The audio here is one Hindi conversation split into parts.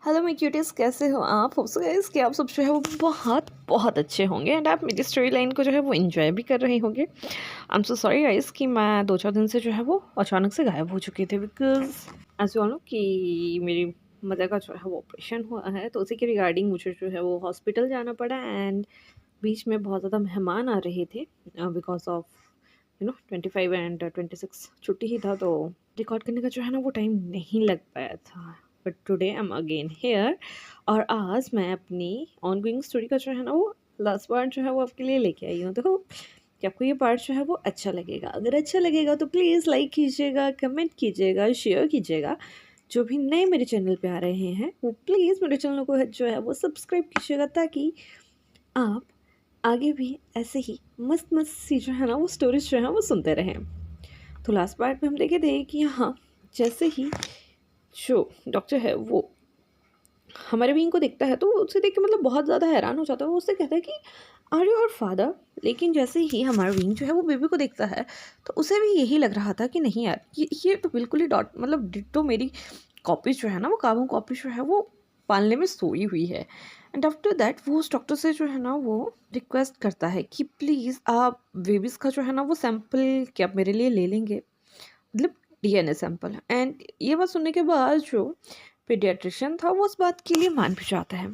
हेलो माय क्यूटीज, कैसे हो आप? होप सो गाइस कि आप सब जो है वो बहुत बहुत अच्छे होंगे एंड आप मेरी स्टोरी लाइन को जो है वो एंजॉय भी कर रहे होंगे। I am so sorry guys कि मैं 2-4 दिन से जो है वो अचानक से गायब हो चुकी थी, because as you all know कि मेरी मदर का जो है वो ऑपरेशन हुआ है, तो उसी के रिगार्डिंग मुझे जो है वो हॉस्पिटल जाना पड़ा एंड बीच में बहुत ज़्यादा मेहमान आ रहे थे बिकॉज ऑफ 25 एंड 26 छुट्टी ही था, तो रिकॉर्ड करने का जो है ना वो टाइम नहीं लग पाया था। But today I am again here और आज मैं अपनी ऑन गोइंग स्टोरी का जो है ना वो लास्ट पार्ट जो है वो आपके लिए लेके आई हूँ। तो कि आपको ये पार्ट जो है वो अच्छा लगेगा। अगर अच्छा लगेगा तो प्लीज़ लाइक कीजिएगा, कमेंट कीजिएगा, शेयर कीजिएगा। जो भी नए मेरे चैनल पे आ रहे हैं वो प्लीज़ मेरे चैनल को जो है वो सब्सक्राइब कीजिएगा, ताकि आप आगे भी ऐसे ही मस्त मस्त सी जो है ना वो स्टोरीज जो है वो सुनते रहें। तो लास्ट पार्ट में हम देखे थे कि हाँ, जैसे ही जो डॉक्टर है वो हमारे बीइंग को देखता है तो वो उससे देख के मतलब बहुत ज़्यादा हैरान हो जाता है। वो उससे कहता है कि आर यू हर फादर? लेकिन जैसे ही हमारा बीइंग जो है वो बेबी को देखता है तो उसे भी यही लग रहा था कि नहीं यार, ये तो बिल्कुल ही डॉट मतलब डिट्टो मेरी कॉपी जो है ना वो कार्बन कॉपी जो है वो पालने में सोई हुई है। एंड आफ्टर दैट वो उस डॉक्टर से जो है ना वो रिक्वेस्ट करता है कि प्लीज़ आप बेबीज़ का जो है ना वो सैंपल क्या आप मेरे लिए ले लेंगे, मतलब डीएनए सैंपल। एंड ये बात सुनने के बाद जो पीडियाट्रिशियन था वो उस बात के लिए मान भी जाता है।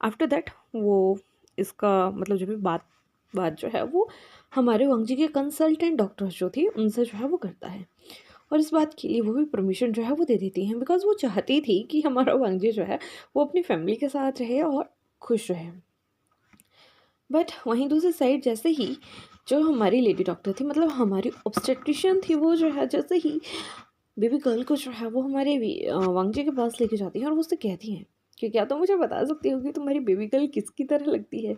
आफ्टर दैट वो इसका मतलब जो भी बात बात जो है वो हमारे वांगजी के कंसल्टेंट डॉक्टर जो थी उनसे जो है वो करता है, और इस बात के लिए वो भी परमिशन जो है वो दे देती हैं, बिकॉज वो चाहती थी कि हमारा वांगजी जो है वो अपनी फैमिली के साथ रहे और खुश रहे। बट वहीं दूसरी साइड जैसे ही जो हमारी लेडी डॉक्टर थी, मतलब हमारी ऑब्स्टेट्रिशियन थी, वो जो है जैसे ही बेबी गर्ल को जो है वो हमारे वांगजी के पास लेके जाती हैं और वो उससे कहती हैं कि क्या तुम मुझे बता सकती हो कि तुम्हारी बेबी गर्ल किसकी तरह लगती है?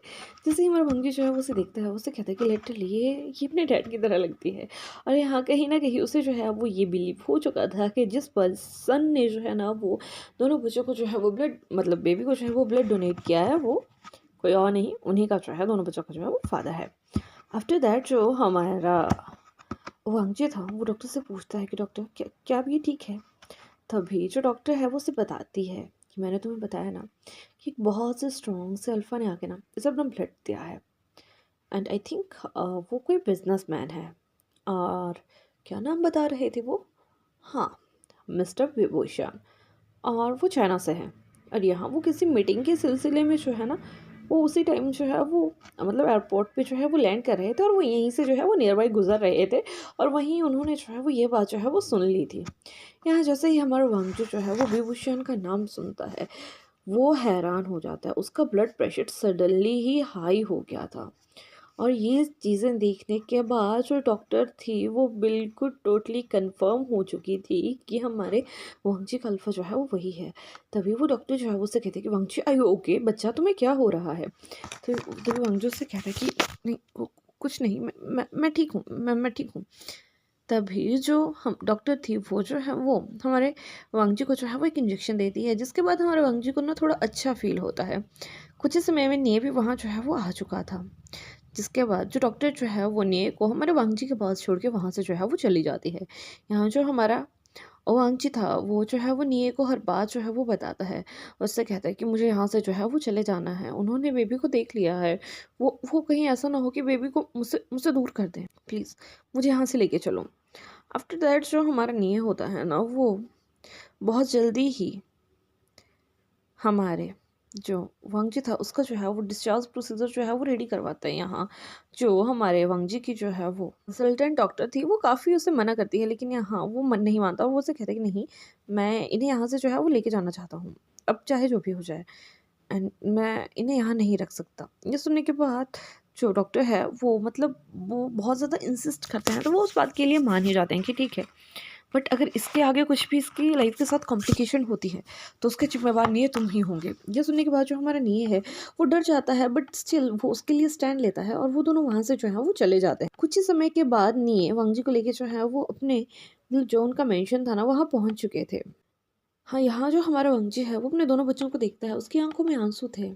जैसे ही हमारा वांगजी जो है वो उसे देखता है, उससे कहता है कि लिटरली ये अपने डैड की तरह लगती है। और यहाँ कहीं ना कहीं उसे जो है वो ये बिलीव हो चुका था कि जिस पर्सन ने जो है ना वो दोनों बच्चों को जो है वो ब्लड मतलब बेबी को जो है वो ब्लड डोनेट किया है, वो कोई और नहीं, उन्हीं का जो है दोनों बच्चों का जो है वो फादर है। आफ्टर दैट जो हमारा वांगजी था वो डॉक्टर से पूछता है कि डॉक्टर क्या अब ये ठीक है? तभी जो डॉक्टर है वो उसे बताती है कि मैंने तुम्हें बताया ना कि एक बहुत से स्ट्रॉन्ग से अल्फ़ा ने आके ना इसे अपना ब्लड दिया है। एंड आई थिंक वो कोई बिजनेसमैन है। और क्या नाम बता रहे थे वो? हाँ, मिस्टर विभूषण। और वो चाइना से हैं। और यहाँ वो किसी मीटिंग के सिलसिले में जो है ना वो उसी टाइम जो है वो मतलब एयरपोर्ट पे जो है वो लैंड कर रहे थे और वो यहीं से जो है वो नियर बाई गुजर रहे थे, और वहीं उन्होंने जो है वो ये बात जो है वो सुन ली थी। यहाँ जैसे ही हमारा वांगजू जो है वो विभूषण का नाम सुनता है, वो हैरान हो जाता है। उसका ब्लड प्रेशर सडनली ही हाई हो गया था। और ये चीज़ें देखने के बाद जो डॉक्टर थी वो बिल्कुल टोटली कंफर्म हो चुकी थी कि हमारे वांगजी का अल्फा जो है वो वही है। तभी वो डॉक्टर जो है वो उससे कहते हैं कि वांगजी आई ओके, बच्चा तुम्हें क्या हो रहा है? तो तभी वांगजू से कहता है कि नहीं कुछ नहीं, मैं ठीक हूँ, मैं ठीक हूँ। तभी जो हम डॉक्टर थी वो जो है वो हमारे वांगजी को जो है वो एक इंजेक्शन देती है, जिसके बाद हमारे वांगजी को ना थोड़ा अच्छा फील होता है। कुछ ही समय में ने भी वहाँ जो है वो आ चुका था, जिसके बाद जो डॉक्टर जो है वो ने को हमारे वांगजी के पास छोड़ के वहाँ से जो है वो चली जाती है। यहाँ जो हमारा वांगजी था वो जो है वो निये को हर बात जो है वो बताता है। उससे कहता है कि मुझे यहाँ से जो है वो चले जाना है, उन्होंने बेबी को देख लिया है, वो कहीं ऐसा ना हो कि बेबी को मुझसे मुझसे दूर कर दें, प्लीज़ मुझे यहाँ से लेके चलो। आफ्टर दैट जो हमारा निये होता है ना वो बहुत जल्दी ही हमारे जो वांगजी था उसका जो है वो डिस्चार्ज प्रोसीजर जो है वो रेडी करवाता है। यहाँ जो हमारे वांगजी की जो है वो कंसल्टेंट डॉक्टर थी वो काफ़ी उसे मना करती है, लेकिन यहाँ वो मन नहीं मानता और वो उसे कहता है कि नहीं, मैं इन्हें यहाँ से जो है वो लेके जाना चाहता हूँ, अब चाहे जो भी हो जाए, एंड मैं इन्हें यहाँ नहीं रख सकता। ये सुनने के बाद जो डॉक्टर है वो मतलब वो बहुत ज़्यादा इंसिस्ट करते हैं, तो वो उस बात के लिए मान ही जाते हैं कि ठीक है, बट अगर इसके आगे कुछ भी इसकी लाइफ के साथ कॉम्प्लिकेशन होती है तो उसके जिम्मेवार निये तुम ही होंगे। ये सुनने के बाद जो हमारा निये है वो डर जाता है, बट स्टिल वो उसके लिए स्टैंड लेता है और वो दोनों वहाँ से जो है वो चले जाते हैं। कुछ ही समय के बाद निये वांगजी को लेके जो है वो अपने मतलब जो उनका मेंशन था ना वहाँ पहुँच चुके थे। हाँ, यहाँ जो हमारा वांगजी है वो अपने दोनों बच्चों को देखता है, उसकी आंखों में आंसू थे,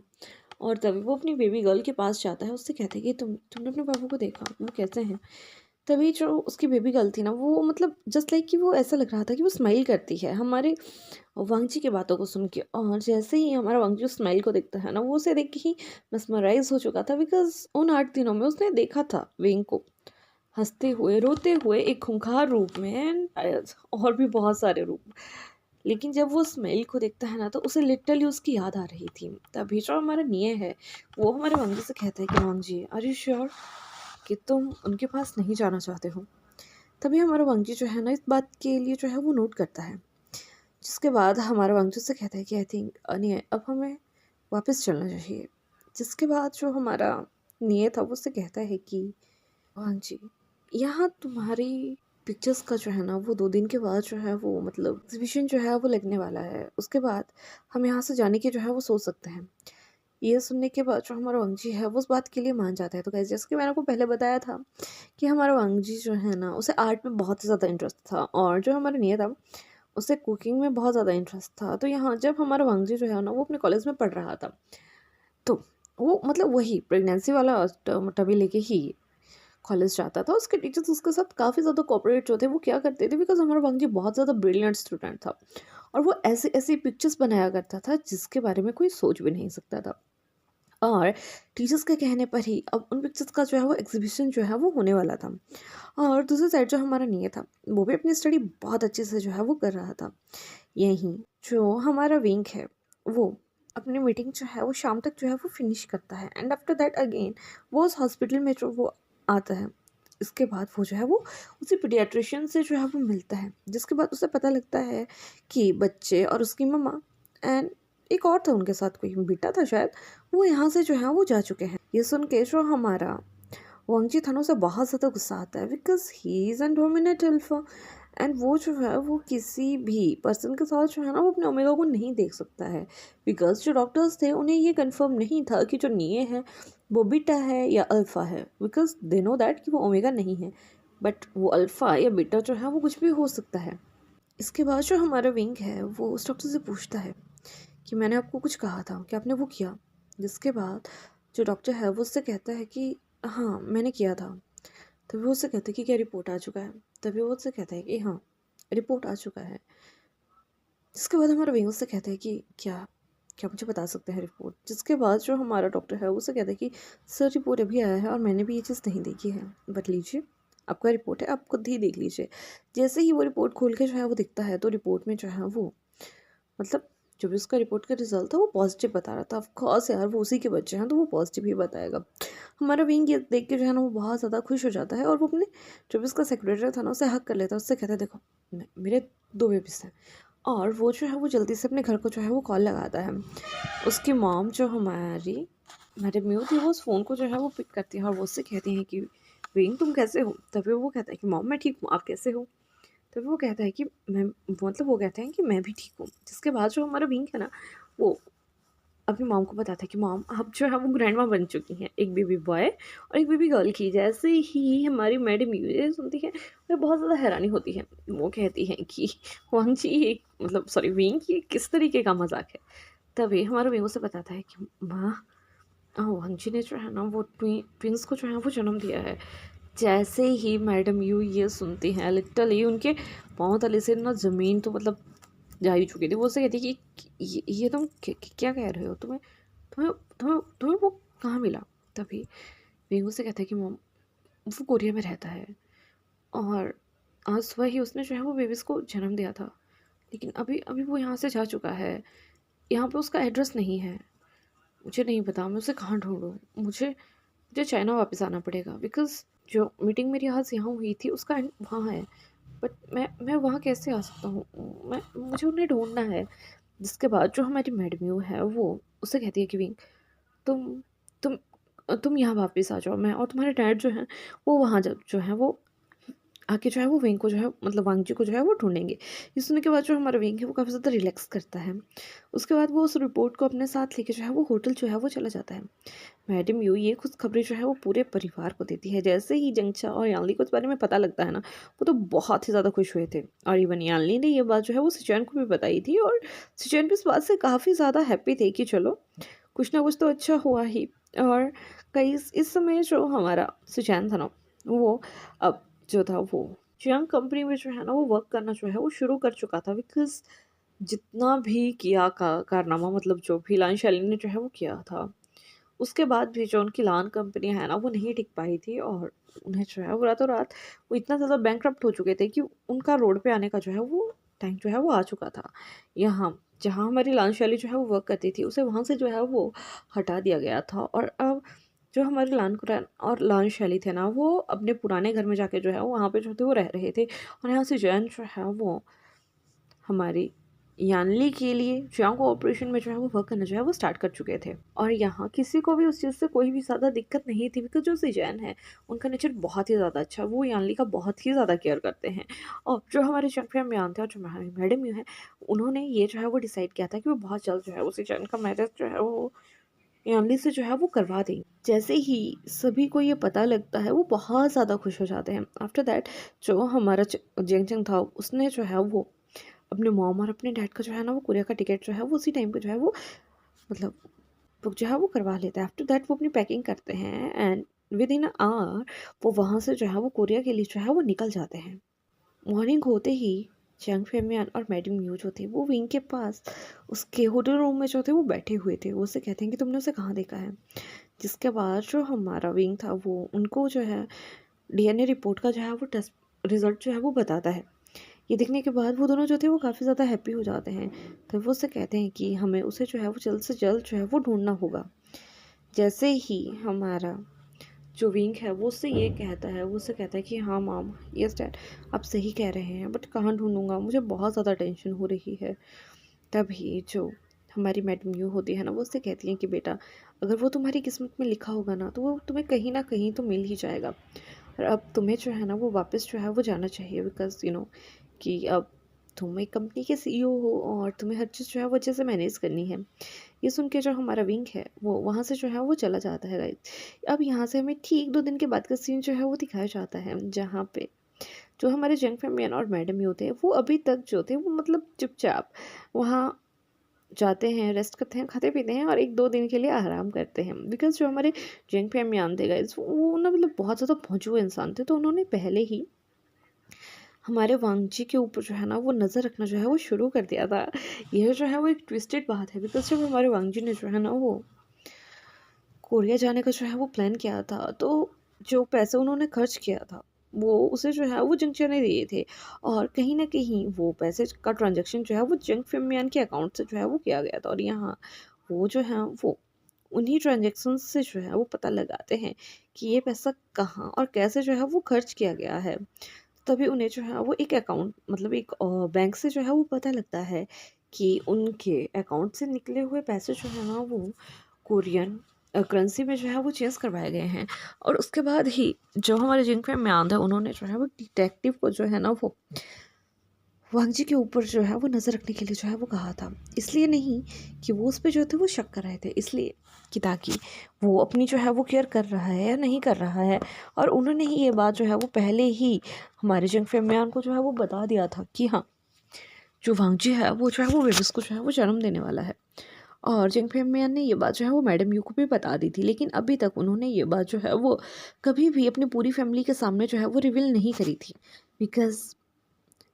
और तभी वो अपनी बेबी गर्ल के पास जाता है, उससे कहते हैं कि तुमने अपने बाबू को देखा, वो कैसे हैं? तभी जो उसकी बेबी गर्ल थी ना, वो मतलब जस्ट लाइक कि वो ऐसा लग रहा था कि वो स्माइल करती है हमारे वांगजी की बातों को सुन के। और जैसे ही हमारा वांगजी उस स्माइल को देखता है ना, वो उसे देख के ही mesmerize हो चुका था, बिकॉज़ उन 8 दिनों में उसने देखा था वेंग को हँसते हुए, रोते हुए, एक खूंखार रूप में एंड शायद और भी बहुत सारे रूप। लेकिन जब वो स्मेल को देखता है ना, तो उसे लिटरली उसकी याद आ रही थी। तभी जो हमारा निये है, वो हमारे वांगजी से कहता है कि वांगजी, आर यू श्योर कि तुम उनके पास नहीं जाना चाहते हो? तभी हमारा वांगजी जो है ना, इस बात के लिए जो है वो नोट करता है। जिसके बाद हमारा वांगजी से कहता है कि आई थिंक निये, अब हमें वापस चलना चाहिए। जिसके बाद जो हमारा निये था, वो उससे कहता है कि वांगजी, यहाँ तुम्हारी पिक्चर्स का जो है ना, वो 2 दिन के बाद जो है वो मतलब एग्जीबिशन जो है वो लगने वाला है। उसके बाद हम यहाँ से जाने की जो है वो सोच सकते हैं। ये सुनने के बाद जो हमारा वांगजी है, वो उस बात के लिए मान जाता है। तो गाइस, जैसे कि मैंने आपको पहले बताया था कि हमारा वांगजी जो है ना, उसे आर्ट में बहुत ही ज़्यादा इंटरेस्ट था, और जो हमारा नियत था, उसे कुकिंग में बहुत ज़्यादा इंटरेस्ट था। तो यहाँ जब हमारा वांगजी जो है ना, वो अपने कॉलेज में पढ़ रहा था, तो वो मतलब वही प्रेगनेंसी वाला टबी लेके ही कॉलेज जाता था। उसके टीचर्स उसके साथ काफ़ी ज़्यादा कोऑपरेट जो थे वो क्या करते थे, बिकॉज हमारा वांगजी बहुत ज़्यादा ब्रिलियंट स्टूडेंट था, और वो ऐसी ऐसी पिक्चर्स बनाया करता था जिसके बारे में कोई सोच भी नहीं सकता था। और टीचर्स के कहने पर ही अब उन पिक्चर्स का जो है वो एग्जीबिशन जो है वो होने वाला था। और दूसरी साइड जो हमारा नियत था, वो भी अपनी स्टडी बहुत अच्छे से जो है वो कर रहा था। यहीं जो हमारा विंग है, वो अपनी मीटिंग जो है वो शाम तक जो है वो फिनिश करता है, एंड आफ्टर दैट अगेन वो उस हॉस्पिटल में जो वो आता है। इसके बाद वो जो है वो उसी पीडियाट्रिशियन से जो है वो मिलता है, जिसके बाद उसे पता लगता है कि बच्चे और उसकी मम्मा एंड एक और था उनके साथ, कोई बेटा था शायद, वो यहाँ से जो है वो जा चुके हैं। ये सुन के जो हमारा वांगजी था ना, उसे बहुत ज़्यादा गुस्सा आता है, because he is an dominate alpha, and वो जो है वो किसी भी पर्सन के साथ जो है ना, वो अपने ओमेगा को नहीं देख सकता है। बिकॉज जो डॉक्टर्स थे, उन्हें ये कंफर्म नहीं था कि जो निये है वो बीटा है या अल्फ़ा है, बिकॉज दे नो दैट कि वो ओमेगा नहीं है, बट वो अल्फ़ा या बीटा जो है वो कुछ भी हो सकता है। इसके बाद जो हमारा विंग है, वो उस डॉक्टर से पूछता है कि मैंने आपको कुछ कहा था, कि आपने वो किया? जिसके बाद जो डॉक्टर है वो उससे कहता है कि हाँ, मैंने किया था। तभी वो उससे कहता है कि क्या रिपोर्ट आ चुका है? तभी वो उससे कहता है कि हाँ, रिपोर्ट आ चुका है। जिसके बाद हमारा विंग उससे कहता है कि क्या क्या मुझे बता सकते हैं रिपोर्ट? जिसके बाद जो हमारा डॉक्टर है वो उससे कहता है कि सर, रिपोर्ट अभी आया है और मैंने भी ये चीज़ नहीं देखी है, बट लीजिए, आपका रिपोर्ट है, आप खुद ही देख लीजिए। जैसे ही वो रिपोर्ट खोल के जो है वो दिखता है, तो रिपोर्ट में जो है वो मतलब जो भी उसका रिपोर्ट का रिजल्ट था वो पॉजिटिव बता रहा था। ऑफ कोर्स यार, वो उसी के बच्चे हैं तो वो पॉजिटिव ही बताएगा। हमारा विंग ये देख के जो है ना, वो बहुत ज़्यादा खुश हो जाता है, और वो अपने जो भी उसका सेक्रेटरी था ना, उसे हक कर लेता है। उससे कहता है, देखो, मेरे 2 बेबीज़ हैं। और वो जो है वो जल्दी से अपने घर को जो है वो कॉल लगाता है। उसकी मॉम जो हमारी मैडम म्यू थी, वो उस फ़ोन को जो है वो पिक करती है, और वो उससे कहती हैं कि विंग, तुम कैसे हो? तभी वो कहता है कि मॉम, मैं ठीक हूँ, आप कैसे हो? तभी वो कहता है कि मैं मतलब वो कहते हैं कि मैं भी ठीक हूँ। जिसके बाद जो हमारा विंग है ना, वो अपनी मॉम को बताता है कि मॉम, अब जो है वो ग्रैंडमा बन चुकी हैं, एक बेबी बॉय और एक बेबी गर्ल की। जैसे ही हमारी मैडम ये सुनती है, उन्हें बहुत ज़्यादा हैरानी होती है। वो कहती हैं कि वांगजी, ये मतलब सॉरी विंग, ये किस तरीके का मजाक है? तभी हमारा विंग उसे बताता है कि माँ, वांगजी ने जो है ना वो ट्विंस को जो है वो जन्म दिया है। जैसे ही मैडम यू ये सुनती हैं, लिटरली उनके पाँव तले से ना ज़मीन तो मतलब जा ही चुकी थी। वो उससे कहती कि ये तुम क्या कह रहे हो? तुम्हें तुम्हें तुम्हें तुम्हें वो कहाँ मिला? तभी वेंगू से कहता है कि मॉम, वो कोरिया में रहता है, और आज सुबह ही उसने जो है वो बेबीज़ को जन्म दिया था, लेकिन अभी अभी वो यहाँ से जा चुका है। यहाँ पे उसका एड्रेस नहीं है। मुझे नहीं पता मैं उसे कहाँ ढूँढूँ। मुझे चाइना वापस आना पड़ेगा, बिकॉज़ जो मीटिंग मेरी आज यहाँ हुई थी उसका एंड वहाँ है, बट मैं वहाँ कैसे आ सकता हूँ? मैं मुझे उन्हें ढूँढना है। जिसके बाद जो हमारी मैडम है, वो उससे कहती है कि विंग, तुम तुम तुम यहाँ वापस आ जाओ, मैं और तुम्हारे डैड जो हैं वो वहाँ जो है वो आके जो है वो विंग को जो है मतलब वांगजी को जो है वो ढूँढेंगे। ये सुनने के बाद जो हमारा विंग है वो काफ़ी ज़्यादा रिलैक्स करता है। उसके बाद वो उस रिपोर्ट को अपने साथ लेके जो है वो होटल जो है वो चला जाता है। मैडम यू ये खुशखबरी जो है वो पूरे परिवार को देती है। जैसे ही जंगचा और यानली को इस बारे में पता लगता है ना, वो तो बहुत ही ज़्यादा खुश हुए थे, और इवन यानली ने ये बात जो है वो सिचैन को भी बताई थी, और सिचैन भी इस बात से काफ़ी ज़्यादा हैप्पी थे कि चलो कुछ ना कुछ तो अच्छा हुआ ही। और कई इस समय जो हमारा सिचैन था ना, वो अब जो था वो चियांग कंपनी में जो है ना वो वर्क करना जो है वो शुरू कर चुका था, बिकॉज़ जितना भी किया का कारनामा, मतलब जो भी लान शालिनी ने जो है वो किया था, उसके बाद भी जो उनकी लान कंपनी है ना वो नहीं टिक पाई थी, और उन्हें जो है वो रातों-रात वो इतना ज़्यादा बैंकरप्ट हो चुके थे कि उनका रोड पे आने का जो है वो टाइम जो है वो आ चुका था। यहाँ जहाँ हमारी लान शैली जो है वो वर्क करती थी, उसे वहाँ से जो है वो हटा दिया गया था, और अब जो हमारे लान कुरैन और लान शैली थे ना, वो अपने पुराने घर में जाके जो है वहाँ पे जो थे वो रह रहे थे, और यहाँ से जैन जो है वो हमारी यानली के लिए चियांग ऑपरेशन में जो है वो वर्क करना जो है वो स्टार्ट कर चुके थे। और यहाँ किसी को भी उस चीज़ से कोई भी ज़्यादा दिक्कत नहीं थी, बिकॉज जो सिजैन है उनका नेचर बहुत ही ज़्यादा अच्छा है, वो यानली का बहुत ही ज़्यादा केयर करते हैं। और जो हमारे चैंपियन म्यान थे और जो हमारी मैडम यू है, उन्होंने ये जो है वो डिसाइड किया था कि वो बहुत जल्द जो है वो सिजैन का मैरिज जो है वो यानली से जो है वो करवा देंगे। जैसे ही सभी को ये पता लगता है वो बहुत ज़्यादा खुश हो जाते हैं। आफ्टर दैट जो हमारा जेंग था उसने जो है वो अपने मॉम और अपने डैड का जो है ना वो कोरिया का टिकट जो है वो उसी टाइम पे जो है वो मतलब बुक जो है वो करवा लेते हैं। आफ्टर दैट वो अपनी पैकिंग करते हैं, एंड विद इन आवर वो वहाँ से जो है वो कोरिया के लिए जो है वो निकल जाते हैं। मॉर्निंग होते ही चैंग फेमियान और मैडम यू जो थे वो विंग के पास उसके होटल रूम में जो थे वो बैठे हुए थे। वो उसे कहते हैं कि तुमने उसे कहाँ देखा है। जिसके बाद जो हमारा विंग था वो उनको जो है डीएनए रिपोर्ट का जो है वो टेस्ट रिजल्ट जो है वो बताता है। ये देखने के बाद वो दोनों जो थे वो काफ़ी ज़्यादा हैप्पी हो जाते हैं। तब वो उससे कहते हैं कि हमें उसे जो है वो जल्द से जल्द जो है वो ढूंढना होगा। जैसे ही हमारा जो विंग है वो उससे ये कहता है, वो उससे कहता है कि हाँ माम, यस डैड, आप सही कह रहे हैं, बट कहाँ ढूंढूंगा, मुझे बहुत ज़्यादा टेंशन हो रही है। तभी जो हमारी मैडम यू होती है ना वो उससे कहती हैं कि बेटा, अगर वो तुम्हारी किस्मत में लिखा होगा ना तो वो तुम्हें कहीं ना कहीं तो मिल ही जाएगा। और अब तुम्हें जो है ना वो वापस जो है वो जाना चाहिए, बिकॉज कि अब तुम एक कंपनी के सीईओ हो और तुम्हें हर चीज़ जो है वो अच्छे से मैनेज करनी है। ये सुन के जो हमारा विंग है वो वहाँ से जो है वो चला जाता है गाइस। अब यहाँ से हमें ठीक 2 दिन के बाद का सीन जो है वो दिखाया जाता है, जहाँ पे जो हमारे जंग फैमियन और मैडम यू थे वो अभी तक जो थे वो मतलब चुपचाप वहाँ जाते हैं, रेस्ट करते हैं, खाते पीते हैं और 1-2 दिन के लिए आराम करते हैं। बिकॉज़ जो हमारे जेंग फैमियान थे गाइस वो ना मतलब बहुत ज़्यादा भोंदू इंसान थे, तो उन्होंने पहले ही हमारे वांगजी के ऊपर जो है ना वो नज़र रखना जो है वो शुरू कर दिया था। यह जो है वो एक ट्विस्टेड बात है, बिकॉज़ जब हमारे वांगजी ने जो है ना वो कोरिया जाने का जो है वो प्लान किया था, तो जो पैसे उन्होंने खर्च किया था वो उसे जो है वो जिंगचे ने दिए थे, और कहीं न कहीं वो पैसे का ट्रांज़ैक्शन जो है वो जिंग फिमियान के अकाउंट से जो है वो किया गया था। और यहाँ वो जो है वो उन्हीं ट्रांज़ैक्शंस से जो है वो पता लगाते हैं कि ये पैसा कहाँ और कैसे जो है वो खर्च किया गया है। तभी उन्हें जो है वो एक अकाउंट मतलब एक बैंक से जो है वो पता लगता है कि उनके अकाउंट से निकले हुए पैसे जो है ना वो कोरियन करेंसी में जो है वो चेंज करवाए गए हैं। और उसके बाद ही जो हमारे जिनफे म्यांद है उन्होंने जो है वो डिटेक्टिव को जो है ना वो वांगजी के ऊपर जो है वो नज़र रखने के लिए जो है वो कहा था। इसलिए नहीं कि वो उस पे जो थे वो शक कर रहे थे, इसलिए कि ताकि वो अपनी जो है वो केयर कर रहा है या नहीं कर रहा है। और उन्होंने ही ये बात जो है वो पहले ही हमारे जंग फेमियान को जो है वो बता दिया था कि हाँ, जो वांगजी है वो जो है वो वेविस को जो है वो जन्म देने वाला है। और जिंग फेमियान ने ये बात जो है वो मैडम यू को भी बता दी थी, लेकिन अभी तक उन्होंने ये बात जो है वो कभी भी अपनी पूरी फैमिली के सामने जो है वो रिवील नहीं करी थी। बिकॉज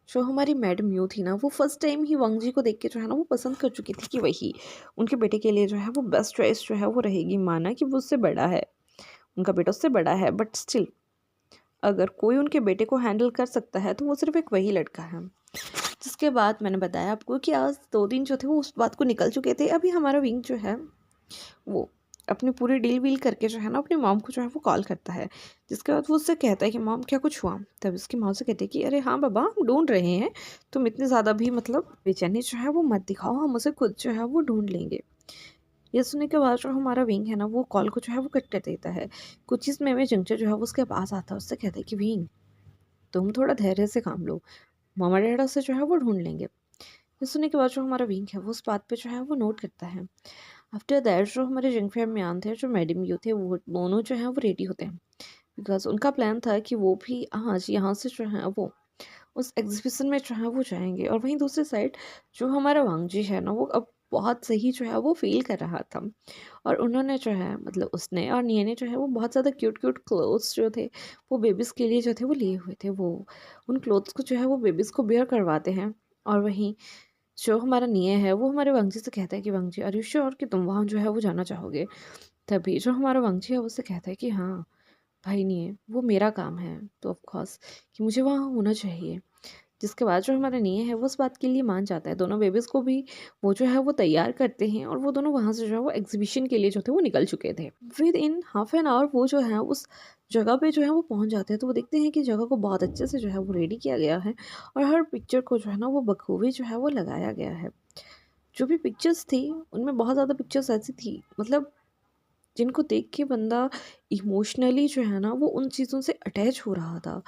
जो हमारी मैडम यू थी ना वो फर्स्ट टाइम ही वांगजी को देख के जो है ना वो पसंद कर चुकी थी कि वही उनके बेटे के लिए जो है वो बेस्ट चॉइस जो है वो रहेगी। माना कि वो उससे बड़ा है, उनका बेटा उससे बड़ा है, बट स्टिल अगर कोई उनके बेटे को हैंडल कर सकता है तो वो सिर्फ एक वही लड़का है। जिसके बाद मैंने बताया आपको कि आज 2 दिन जो थे वो उस बात को निकल चुके थे। अभी हमारा विंग जो है वो अपनी पूरी डील वील करके जो है ना अपनी मॉम को जो है वो कॉल करता है। जिसके बाद वो उससे कहता है कि मॉम क्या कुछ हुआ। तब उसकी मॉम से कहती है कि अरे हाँ बाबा, हम ढूंढ रहे हैं, तुम इतने ज़्यादा भी मतलब बेचैनी जो है वो मत दिखाओ, हम उसे खुद जो है वो ढूंढ लेंगे। ये सुनने के बाद जो हमारा विंग है ना वो कॉल को जो है वो कट कर देता है। कुछ चीज़ में जंक्चर जो है वो उसके पास आता है, उससे कहता है कि विंग, तुम थोड़ा धैर्य से काम लो, मामा डैडा से जो है वो ढूंढ लेंगे। ये सुनने के बाद जो हमारा विंग है वो उस बात पे जो है वो नोट करता है। आफ्टर दैट जो हमारे जिंग फैमियान थे, जो मैडम यू थे, वो दोनों जो हैं वो रेडी होते हैं। बिकॉज उनका प्लान था कि वो भी आज यहाँ से जो है वो उस एग्जीबिशन में जो है वो जाएंगे। और वहीं दूसरी साइड जो हमारा वांगजी है ना वो अब बहुत सही जो है वो फ़ील कर रहा था। और उन्होंने जो है मतलब उसने और निया ने जो है वो बहुत ज़्यादा क्यूट क्यूट क्लोथ्स जो थे वो बेबीज़ के लिए जो थे वो लिए हुए थे। वो उन क्लोथ्स को जो है वो बेबीज़ को बियर करवाते हैं। और वहीं जो हमारा निया है वो हमारे वांगजी से कहता है कि वांगजी आर यू श्योर कि तुम वहाँ जो है वो जाना चाहोगे? तभी जो हमारा वांगजी है वो उससे कहता है कि हाँ भाई नहीं है, वो मेरा काम है तो ऑफ कोर्स कि मुझे वहाँ होना चाहिए। जिसके बाद जो हमारा निया है वो उस बात के लिए मान जाता है। दोनों बेबीज़ को भी वो जो है वो तैयार करते हैं और वो दोनों वहाँ से जो है वो एग्ज़िबिशन के लिए जो थे वो निकल चुके थे। With in half an hour वो जो है उस जगह पे जो है वो पहुँच जाते हैं। तो वो देखते हैं कि जगह को बहुत अच्छे से जो है वो रेडी किया गया है और हर पिक्चर को जो है ना वो बखूबी जो है वो लगाया गया है। जो भी पिक्चर्स थी उनमें बहुत ज़्यादा पिक्चर्स ऐसी थी मतलब जिनको देख के बंदा इमोशनली जो है ना वो उन चीज़ों से अटैच हो रहा था।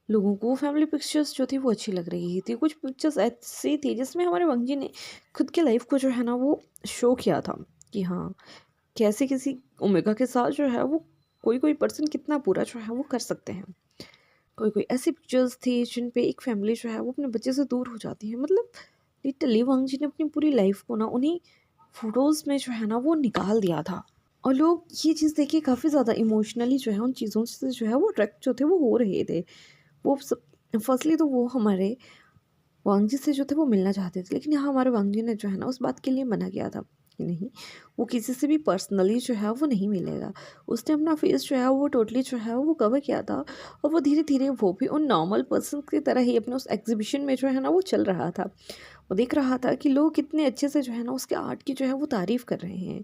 लोगों को फैमिली पिक्चर्स जो थी वो अच्छी लग रही थी। कुछ पिक्चर्स ऐसी थी जिसमें हमारे वंजी ने खुद के लाइफ को जो है ना वो शो किया था कि हाँ, कैसे किसी ओमेगा के साथ जो है वो कोई पर्सन कितना पूरा जो है वो कर सकते हैं। कोई ऐसी पिक्चर्स थी जिन पे एक फैमिली जो है वो अपने बच्चे से दूर हो जाती है। मतलब लिटरली वांगजी ने अपनी पूरी लाइफ को ना उन्हीं फ़ोटोज़ में जो है ना वो निकाल दिया था। और लोग ये चीज़ देख के काफ़ी ज़्यादा इमोशनली जो है उन चीज़ों से जो है वो अट्रैक्ट जो थे वो हो रहे थे। वो सब फर्स्टली तो वो हमारे वांगजी से जो थे वो मिलना चाहते थे, लेकिन यहाँ हमारे वांगजी ने जो है ना उस बात के लिए मना किया था कि नहीं, वो किसी से भी पर्सनली जो है वो नहीं मिलेगा। उसने अपना फेस जो है वो टोटली जो है वो कवर किया था और वो धीरे धीरे वो भी उन नॉर्मल पर्सन की तरह ही अपने उस एग्जीबिशन में जो है ना वो चल रहा था। वो देख रहा था कि लोग कितने अच्छे से जो है ना उसके आर्ट की जो है वो तारीफ़ कर रहे हैं।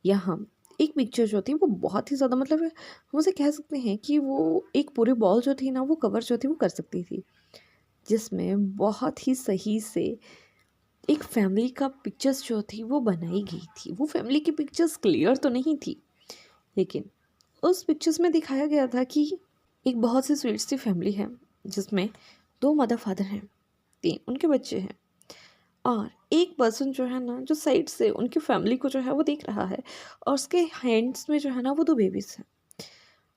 यहाँ एक पिक्चर जो थी वो बहुत ही ज़्यादा मतलब हम उसे कह सकते हैं कि वो एक पूरी बॉल जो थी ना वो कवर जो थी वो कर सकती थी, जिसमें बहुत ही सही से एक फैमिली का पिक्चर्स जो थी वो बनाई गई थी। वो फैमिली की पिक्चर्स क्लियर तो नहीं थी, लेकिन उस पिक्चर्स में दिखाया गया था कि एक बहुत सी स्वीट सी फैमिली है जिसमें 2 मदर फादर हैं, 3 उनके बच्चे हैं और एक पर्सन जो है ना जो साइड से उनकी फैमिली को जो है वो देख रहा है और उसके हैंड्स में जो है ना वो 2 बेबीज़ हैं।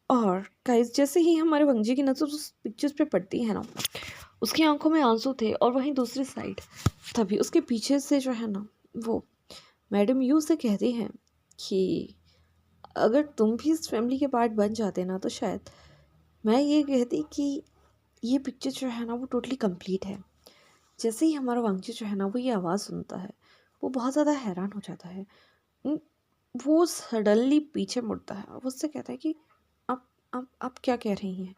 और गाइस जैसे ही हमारे वंजी की नज़र उस पिक्चर्स पे पड़ती है ना, उसकी आंखों में आंसू थे और वहीं दूसरी साइड तभी उसके पीछे से जो है ना वो मैडम यू से कहती हैं कि अगर तुम भी इस फैमिली के पार्ट बन जाते ना तो शायद मैं ये कहती कि ये पिक्चर जो है ना वो टोटली कंप्लीट है। जैसे ही हमारा वांगची जो है ना वो ये आवाज़ सुनता है वो बहुत ज़्यादा हैरान हो जाता है। उन- वो सडनली पीछे मुड़ता है और वो उससे कहता है कि आप क्या कह रही हैं?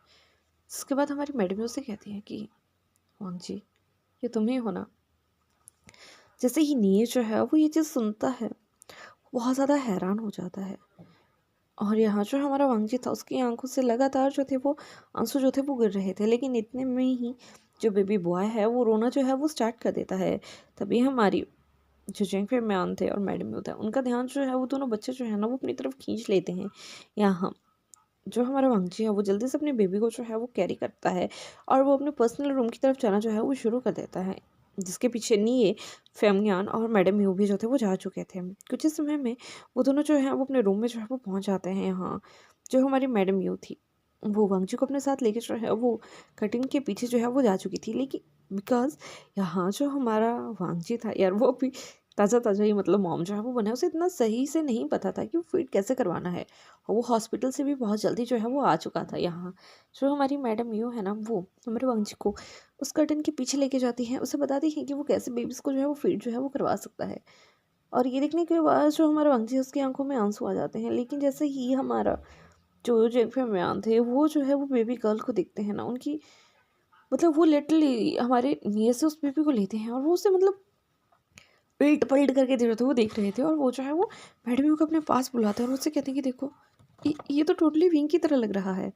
इसके बाद हमारी मैडम उससे कहती हैं कि वांगजी ये तुम ही हो ना? जैसे ही नीर जो है वो ये चीज़ सुनता है बहुत ज़्यादा हैरान हो जाता है। और यहाँ जो हमारा वांगजी था उसकी आंखों से लगातार जो थे वो आंसू जो थे वो गिर रहे थे, लेकिन इतने में ही जो बेबी बॉय है वो रोना जो है वो स्टार्ट कर देता है। तभी हमारी जो जेंगफे म्यान थे और मैडम यू था उनका ध्यान जो है वो दोनों बच्चे जो है ना वो अपनी तरफ खींच लेते हैं। यहाँ जो हमारा वांगजी है वो जल्दी से अपने बेबी को जो है वो कैरी करता है और वो अपने पर्सनल रूम की तरफ जाना जो है वो शुरू कर देता है, जिसके पीछे नहीं फेमयान और मैडम यू भी जो थे वो जा चुके थे। कुछ ही समय में वो दोनों जो है वो अपने रूम में जो है वो पहुंच जाते हैं। यहाँ जो हमारी मैडम यू थी वो वांगजी को अपने साथ लेके जो है वो कटिंग के पीछे जो है वो जा चुकी थी, लेकिन बिकॉज यहाँ जो हमारा वांगजी था यार वो भी ताज़ा ताज़ा ही मतलब मॉम जो है वो बना है, उसे इतना सही से नहीं पता था कि वो फीड कैसे करवाना है और वो हॉस्पिटल से भी बहुत जल्दी जो है वो आ चुका था। यहाँ जो हमारी मैडम यू है ना वो हमारे वांगजी को उस कर्टन के पीछे लेके जाती हैं, उसे बताती हैं कि वो कैसे बेबीज़ को जो है वो फीड जो है वो करवा सकता है। और ये देखने के बाद जो हमारा वांगजी है उसकी आंखों में आंसू आ जाते हैं, लेकिन जैसे ही हमारा जो जेनफे म्यान थे वो जो है वो बेबी गर्ल को देखते हैं ना, उनकी मतलब वो लिटरली हमारे निये से उस बेबी को लेते हैं और वो उसे मतलब उलट पलट करके दे रहे थे, वो देख रहे थे और वो जो है वो मैडम यू को अपने पास बुलाते हैं और उससे कहते हैं कि देखो ये तो टोटली विंग की तरह लग रहा है।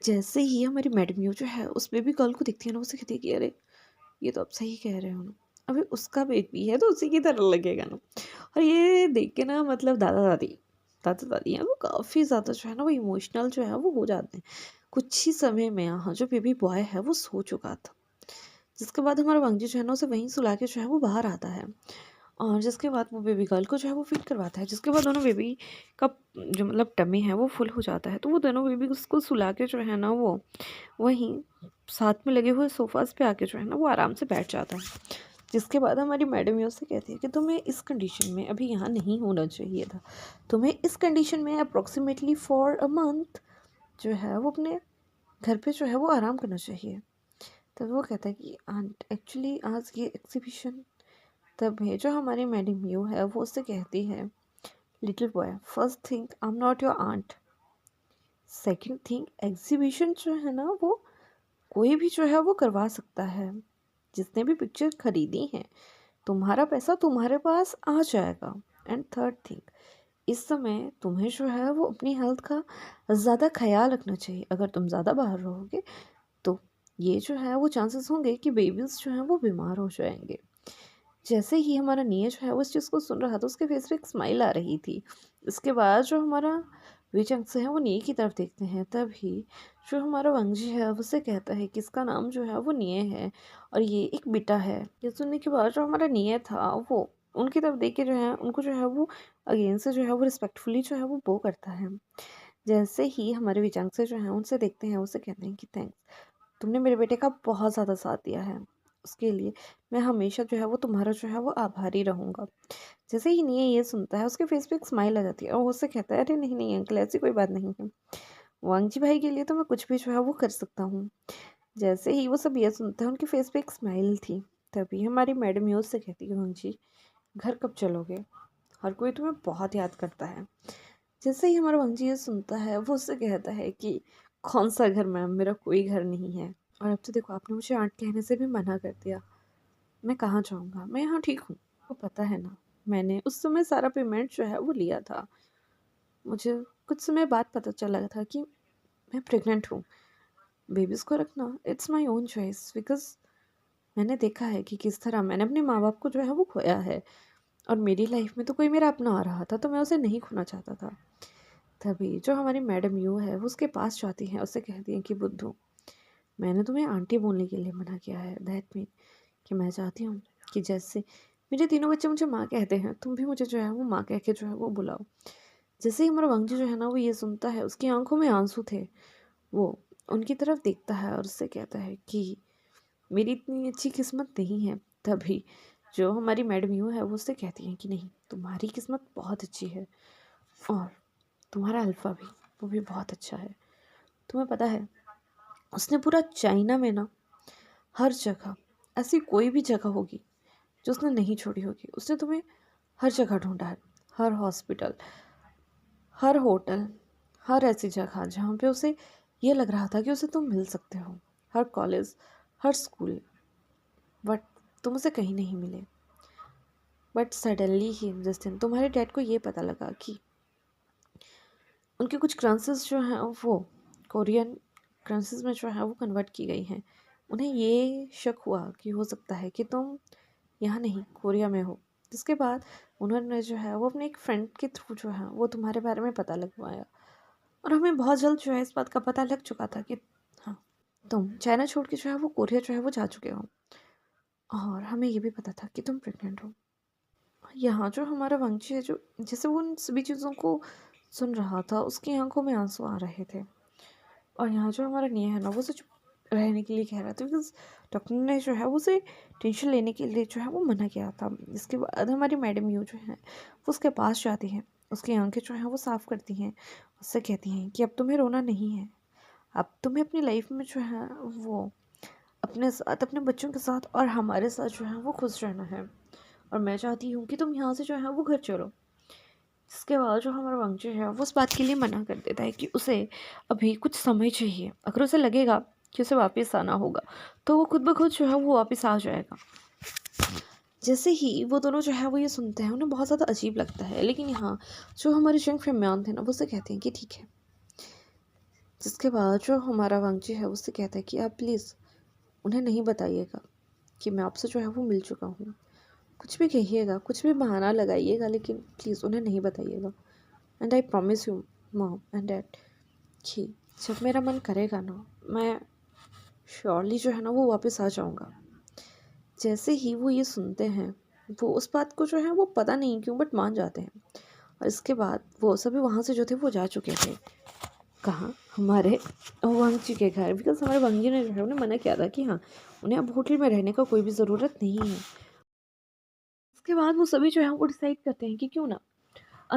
जैसे ही हमारी मैडम यू जो है उस बेबी गर्ल को देखती है ना, उससे कहती है कि अरे ये तो आप सही कह रहे हो ना, अभी उसका बेबी है तो उसी की तरह लगेगा ना। और ये देख के ना मतलब दादा दादी हैं वो काफ़ी ज़्यादा जो है ना वो इमोशनल जो है वो हो जाते हैं। कुछ ही समय में यहाँ जो बेबी बॉय है वो सो चुका था, जिसके बाद हमारा वांगजी जो है ना उसे वहीं सुला के जो है वो बाहर आता है और जिसके बाद वो बेबी गर्ल को जो है वो फीड करवाता है, जिसके बाद दोनों बेबी का जो मतलब टमी है वो फुल हो जाता है। तो वो दोनों बेबी उसको सुला के जो है ना वो वहीं साथ में लगे हुए सोफास पे आके जो है ना वो आराम से बैठ जाता है। जिसके बाद हमारी मैडम ये उससे कहती है कि तुम्हें इस कंडीशन में अभी यहाँ नहीं होना चाहिए था, तुम्हें इस कंडीशन में अप्रोक्सीमेटली फॉर अ मंथ जो है वो अपने घर पे जो है वो आराम करना चाहिए। तब वो कहता है कि आंट एक्चुअली आज ये एग्जीबिशन। तब है जो हमारी मैडम यू है वो उससे कहती है, little boy, first thing I am not your aunt, second thing exhibition जो है ना वो कोई भी जो है वो करवा सकता है, जिसने भी पिक्चर खरीदी है तुम्हारा पैसा तुम्हारे पास आ जाएगा। एंड थर्ड थिंग, इस समय तुम्हें जो है वो अपनी हेल्थ का ज़्यादा ख्याल रखना चाहिए। अगर तुम ज़्यादा बाहर रहोगे तो ये जो है वो चांसेस होंगे कि बेबीज़ जो हैं वो बीमार हो जाएंगे। जैसे ही हमारा निया जो है वो इस चीज़ को सुन रहा था, उसके फेस पे एक स्माइल आ रही थी। इसके बाद जो हमारा विचंग से है वो निये की तरफ देखते हैं, तभी जो हमारा वंगजी है उससे कहता है कि इसका नाम जो है वो निये है और ये एक बेटा है। ये सुनने के बाद जो हमारा निये था वो उनकी तरफ देख के जो है उनको जो है वो अगेन से जो है वो रिस्पेक्टफुली जो है वो बो करता है। जैसे ही हमारे विचंग से जो है उनसे देखते हैं, उससे कहते हैं कि थैंक्स, तुमने मेरे बेटे का बहुत ज़्यादा साथ दिया है, उसके लिए मैं हमेशा जो है वो तुम्हारा जो है वो आभारी रहूँगा। जैसे ही निये ये सुनता है उसके फेस पे एक स्माइल आ जाती है और वो उससे कहता है, अरे नहीं नहीं अंकल, ऐसी कोई बात नहीं है, वांगजी भाई के लिए तो मैं कुछ भी जो है वो कर सकता हूँ। जैसे ही वो सब ये सुनते हैं उनके फेस पे एक स्माइल थी। तभी हमारी मैडम ये उससे कहती है, वांगजी घर कब चलोगे, हर कोई तुम्हें बहुत याद करता है। जैसे ही हमारा वांगजी ये सुनता है वो उससे कहता है कि कौन सा घर मैम, मेरा कोई घर नहीं है, और अब तो देखो आपने मुझे आंट कहने से भी मना कर दिया, मैं कहाँ जाऊँगा, मैं यहाँ ठीक हूँ। वो पता है ना, मैंने उस समय सारा पेमेंट जो है वो लिया था, मुझे कुछ समय बाद पता चला था कि मैं प्रेग्नेंट हूँ। बेबीज़ को रखना it's my own choice, because मैंने देखा है कि किस तरह मैंने अपने माँ बाप को जो है वो खोया है, और मेरी लाइफ में तो कोई मेरा अपना आ रहा था तो मैं उसे नहीं खोना चाहता था। तभी जो हमारी मैडम यू है वो उसके पास जाती हैं, उससे कहती हैं कि बुद्धू, मैंने तुम्हें आंटी बोलने के लिए मना किया है, दैट मीन कि मैं चाहती हूँ कि जैसे मेरे तीनों बच्चे मुझे माँ कहते हैं, तुम भी मुझे जो है वो माँ कह के जो है वो बुलाओ। जैसे ही हमारा वांगजी जो है ना वो ये सुनता है, उसकी आंखों में आंसू थे, वो उनकी तरफ देखता है और उससे कहता है कि मेरी इतनी अच्छी किस्मत नहीं है। तभी जो हमारी मैडम यू है वो उससे कहती हैं कि नहीं, तुम्हारी किस्मत बहुत अच्छी है और तुम्हारा अल्फ़ा भी, वो भी बहुत अच्छा है। तुम्हें पता है उसने पूरा चाइना में ना हर जगह, ऐसी कोई भी जगह होगी जो उसने नहीं छोड़ी होगी, उसने तुम्हें हर जगह ढूंढा है, हर हॉस्पिटल, हर होटल, हर ऐसी जगह जहाँ पे उसे ये लग रहा था कि उसे तुम मिल सकते हो, हर कॉलेज, हर स्कूल, बट तुम उसे कहीं नहीं मिले। बट सडनली ही जिस दिन तुम्हारे डैड को ये पता लगा कि उनके कुछ करेंसीज जो हैं वो कोरियन करेंसीज में जो है वो कन्वर्ट की गई हैं, उन्हें ये शक हुआ कि हो सकता है कि तुम यहाँ नहीं कोरिया में हो। जिसके बाद उन्होंने जो है वो अपने एक फ्रेंड के थ्रू जो है वो तुम्हारे बारे में पता लगवाया, और हमें बहुत जल्द जो है इस बात का पता लग चुका था कि हाँ, तुम चाइना छोड़ के जो है वो कोरिया जो है वो जा चुके हो, और हमें ये भी पता था कि तुम प्रेग्नेंट हो। यहाँ जो हमारा वंशी है, जो जैसे वो उन सभी चीज़ों को सुन रहा था, उसकी आंखों में आंसू आ रहे थे, और यहाँ जो हमारा निया है ना वो उसे चुप रहने के लिए कह रहा था, बिकॉज डॉक्टर ने जो है वो उसे टेंशन लेने के लिए जो है वो मना किया था। इसके बाद हमारी मैडम यू जो है वो उसके पास जाती हैं, उसकी आंखें जो हैं वो साफ़ करती हैं, उससे कहती हैं कि अब तुम्हें रोना नहीं है, अब तुम्हें अपनी लाइफ में जो है वो अपने साथ, अपने बच्चों के साथ और हमारे साथ जो है वो खुश रहना है, और मैं चाहती हूँ कि तुम यहाँ से जो है वो घर चलो। जिसके बाद जो हमारा वंशी है वो उस बात के लिए मना कर देता है कि उसे अभी कुछ समय चाहिए, अगर उसे लगेगा कि उसे वापस आना होगा तो वो खुद ब खुद जो है वो वापस आ जाएगा। जैसे ही वो दोनों जो है वो ये सुनते हैं उन्हें बहुत ज़्यादा अजीब लगता है, लेकिन यहाँ जो हमारे जंग फ्रेम्यान थे ना वो उससे कहते हैं कि ठीक है। जिसके बाद जो हमारा वंशी है उससे कहता है कि आप प्लीज़ उन्हें नहीं बताइएगा कि मैं आपसे जो है वो मिल चुका हूँ, कुछ भी कहिएगा, कुछ भी बहाना लगाइएगा, लेकिन प्लीज़ उन्हें नहीं बताइएगा। And I promise you mom and dad कि जब मेरा मन करेगा ना मैं श्योरली जो है ना वो वापस आ जाऊँगा। जैसे ही वो ये सुनते हैं वो उस बात को जो है वो पता नहीं क्यों बट मान जाते हैं, और इसके बाद वो सभी वहाँ से जो थे वो जा चुके थे, कहाँ, हमारे वांगची के घर, बिकॉज हमारे वांगी ने जो है उन्हें मना किया था कि हाँ, उन्हें अब होटल में रहने का कोई भी ज़रूरत नहीं है, जिसके बाद वो सभी जो है वो डिसाइड करते हैं कि क्यों ना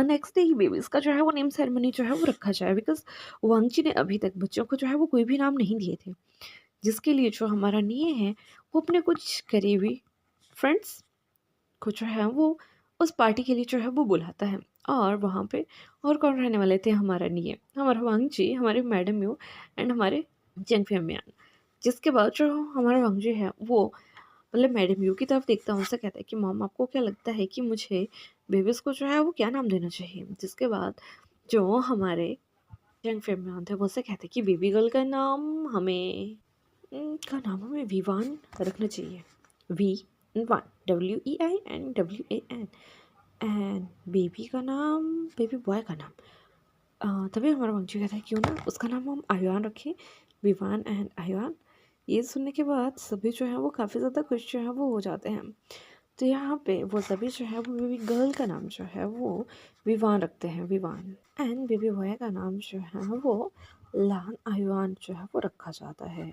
नेक्स्ट डे ही बेबीज़ का जो है वो नेम सेरेमनी जो है वो रखा जाए, बिकॉज़ वांगची ने अभी तक बच्चों को जो है वो कोई भी नाम नहीं दिए थे। जिसके लिए जो हमारा निये है वो अपने कुछ करीबी फ्रेंड्स को जो है वो उस पार्टी के लिए जो है वो बुलाता है। और वहाँ पे और कौन रहने वाले थे, हमारा निये, हमारा वांगची, हमारे मैडम यू एंड हमारे जेंगफियमियान। जिसके बाद जो हमारा वांगजी है वो मतलब मैडम यू की तरफ देखता हूँ, उससे कहता है कि मॉम आपको क्या लगता है कि मुझे बेबीज़ को जो है वो क्या नाम देना चाहिए। जिसके बाद जो हमारे यंग फेमिनान थे वो उससे कहते हैं कि बेबी गर्ल का नाम हमें वीवान रखना चाहिए। वी1 WEIN एंड बेबी का नाम, बेबी बॉय का नाम तभी हमारा वंशी कहता है क्यों ना उसका नाम हम आयुआन रखें, वीवान एंड आयुआन। ये सुनने के बाद सभी जो है वो काफ़ी ज़्यादा खुश जो है वो हो जाते हैं। तो यहाँ पे वो सभी जो है वो बेबी गर्ल का नाम जो है वो विवान रखते हैं, विवान। एंड बेबी बॉय का नाम जो है वो लान आयुआन जो है वो रखा जाता है।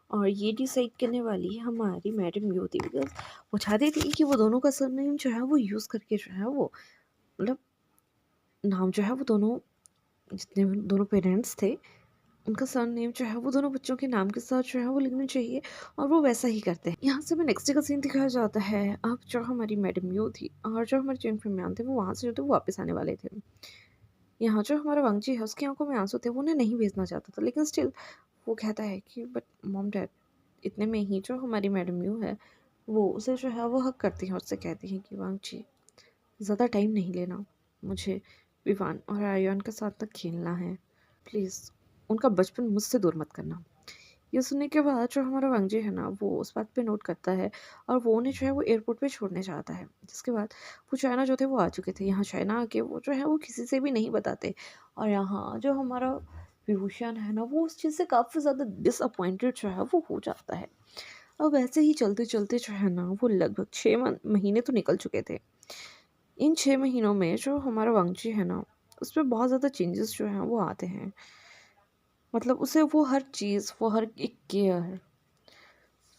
और ये डिसाइड करने वाली हमारी मैडम यू थी, बिकॉज वो चाहती थी कि वो दोनों का सरनेम जो है वो यूज़ करके जो है वो मतलब नाम जो है वो दोनों जितने भी दोनों पेरेंट्स थे उनका सरनेम जो है वो दोनों बच्चों के नाम के साथ जो है वो लिखना चाहिए, और वो वैसा ही करते हैं। यहाँ से हमें नेक्स्ट डे का सीन दिखाया जाता है। अब जो हमारी मैडम यू थी और जो हमारे जिन फरमान थे वो वहाँ से जो थे वो वापस आने वाले थे। यहाँ जो हमारा वांगजी है उसकी आंखों में आंसू थे, वो उन्हें नहीं भेजना चाहता था, लेकिन स्टिल वो कहता है कि बट मॉम डैड। इतने में ही जो हमारी मैडम यू है वो उसे जो है वो हक करती है और उससे कहती है कि वांगजी ज़्यादा टाइम नहीं लेना, मुझे विवान और आयुआन के साथ तक खेलना है, प्लीज़ उनका बचपन मुझसे दूर मत करना। ये सुनने के बाद जो हमारा वांगजी है ना वो उस बात पे नोट करता है और वो उन्हें जो है वो एयरपोर्ट पे छोड़ने चाहता है। जिसके बाद वो चाइना जो थे वो आ चुके थे। यहाँ चाइना आके वो जो है वो किसी से भी नहीं बताते, और यहाँ जो हमारा विभूषण है ना वो उस चीज़ से काफ़ी ज़्यादा डिसअपॉइंटेड जो है वो हो जाता है। अब ऐसे ही चलते चलते जो है ना वो लगभग 6 महीने तो निकल चुके थे। इन 6 महीनों में जो हमारा वांगजी है ना उसमें बहुत ज़्यादा चेंजेस जो हैं वो आते हैं। मतलब उसे वो हर चीज़, वो हर एक केयर